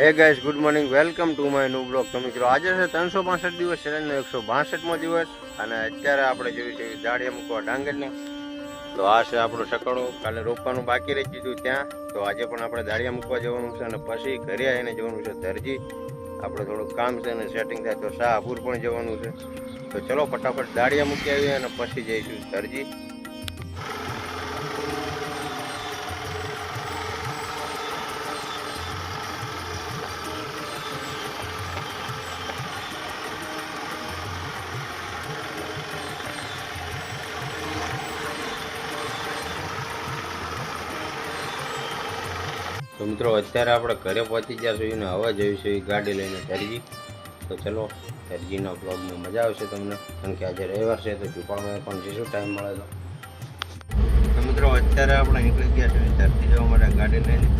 હે guys, good morning, welcome to my new blog. તો મિત્રો આજે છે 365 દિવસ ચેલેન્જનો 162મો દિવસ અને અત્યારે આપણે જોયું છે દાળિયા મૂકવા ડાંગરના. તો આ છે આપણો સકડો. કાલે રોપવાનું બાકી રહી ગયું ત્યાં, તો આજે પણ આપણે દાળિયા મૂકવા જવાનું છે અને પછી ઘરે આવીને જવાનું છે દરજી. આપણે થોડુંક કામ છે અને સેટિંગ થાય તો શાહપુર પણ જવાનું છે. તો ચલો ફટાફટ દાળિયા મૂકી આવીએ અને પછી જઈશું દરજી. તો મિત્રો અત્યારે આપણે ઘરે પહોંચી ગયા છીએ ને હવે જઈશું ગાડી લઈને દરજી. તો ચલો દરજીના બ્લોગમાં મજા આવશે તમને, કારણ કે આજે રવિવાર છે તો ઝુંપડમાં પણ જઈશું ટાઈમ મળે તો મિત્રો અત્યારે આપણે નીકળી ગયા છીએ દરજી જવા માટે ગાડી લઈને.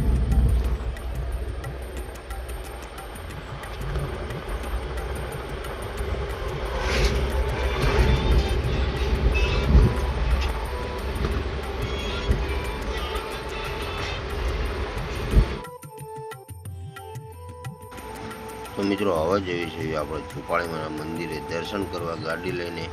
તો મિત્રો હવે જઈએ છીએ આપણે ઝુંપાળીમાના મંદિરે દર્શન કરવા ગાડી લઈને.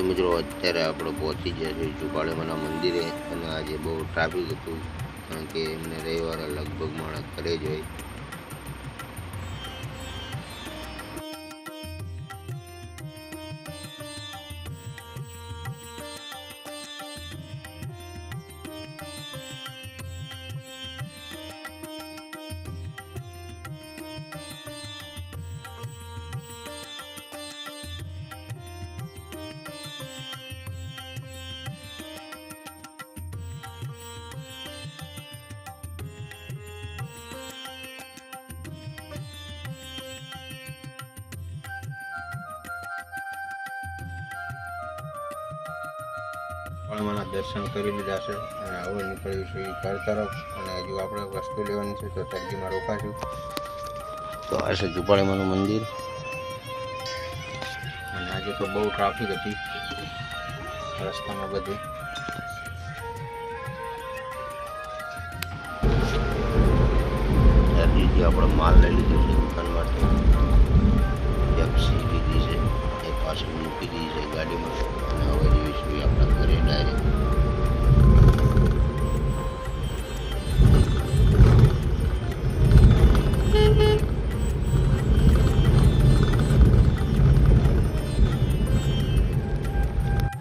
તો મિત્રો અત્યારે આપણે પહોંચી ગયા છીએ ઝુંપાળેમાના મંદિરે અને આજે બહુ ટ્રાફિક હતું કારણ કે એમને રવિવારે લગભગ માણસ ઘરે જ હોય. માના દર્શન કરી લીધા છે અને હવે નીકળ્યું છું ઘર તરફ અને હજુ આપણે વસ્તુ લેવાની છે તો તરજીમાં રોકાશું. તો આ છે ઝુંપાળેમાનું મંદિર અને આજે તો બહુ ટ્રાફિક હતી રસ્તામાં બધે. ત્યારથી આપણે માલ લઈ લીધો છે દુકાનમાંથી, પેપ્સી લીધી છે એ પાછળ મૂકી દીધી છે ગાડીમાં અને હવે જઈશું આપણા ઘરે ડાયરેક્ટ.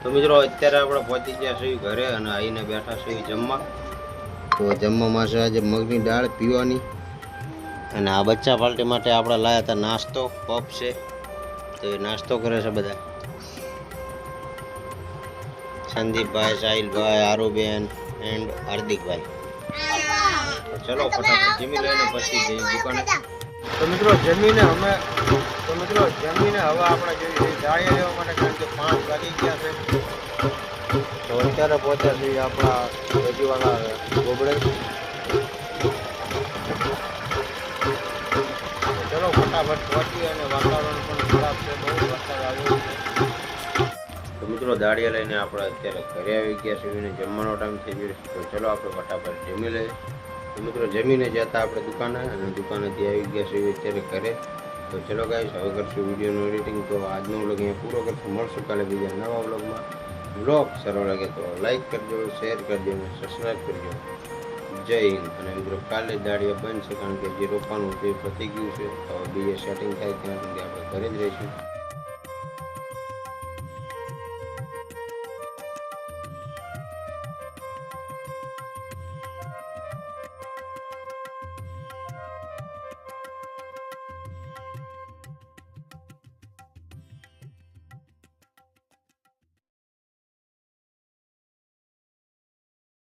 તો મિત્રો અત્યારે આપણે પહોંચી ગયા છીએ ઘરે અને આવીને બેઠા છીએ જમવા. તો જમવામાં છે આજે મગની દાળ પીવાની અને આ બચ્ચા પાર્ટી માટે આપણે લાયા હતા નાસ્તો પપ છે તો એ નાસ્તો કરે છે બધા. સંદીપભાઈ, સાહિલભાઈ, આરુબેન એન્ડ હાર્દિકભાઈ. ચલો ફટાફટ જમી લઈને પછી જઈએ દુકાને. તો મિત્રો જમીને હવે આપણે જઈએ જાળીએ લેવા માટે કારણ કે 5 વાગી ગયા છે. તો અત્યારે પહોંચ્યા છીએ આપણા વેજીવાળા ગોબડે. ચલો ફટાફટ પહોંચીએ અને વાતાવરણ પણ ખરાબ છે, બહુ વરસાદ આવ્યો છે. તો મિત્રો દાળિયા લઈને આપણે અત્યારે ઘરે આવી ગયા છીએ અને જમવાનો ટાઈમ થઈ ગયો છે. તો ચલો આપણે ફટાફટ જમી લઈએ. તો મિત્રો જમીને જતા આપણે દુકાને અને દુકાનેથી આવી ગયા છીએ અત્યારે ઘરે. તો ચલો ગાઈસ હવે કરશું વિડીયોનું એડિટિંગ. તો આજનો વ્લોગ અહીંયા પૂરો કરશું. મળશું કાલે બીજા નવા વ્લોગમાં. વ્લોગ સારો લાગે તો લાઈક કરજો, શેર કરજો અને સબસ્ક્રાઈબ કરજો. જય હિન્દ. અને મિત્રો કાલે દાળિયા બંધ છે કારણ કે જે રોપવાનું તે પતી ગયું છે. તો બીજે સેટિંગ થાય ત્યાં સુધી આપણે ઘરે જ રહીશું.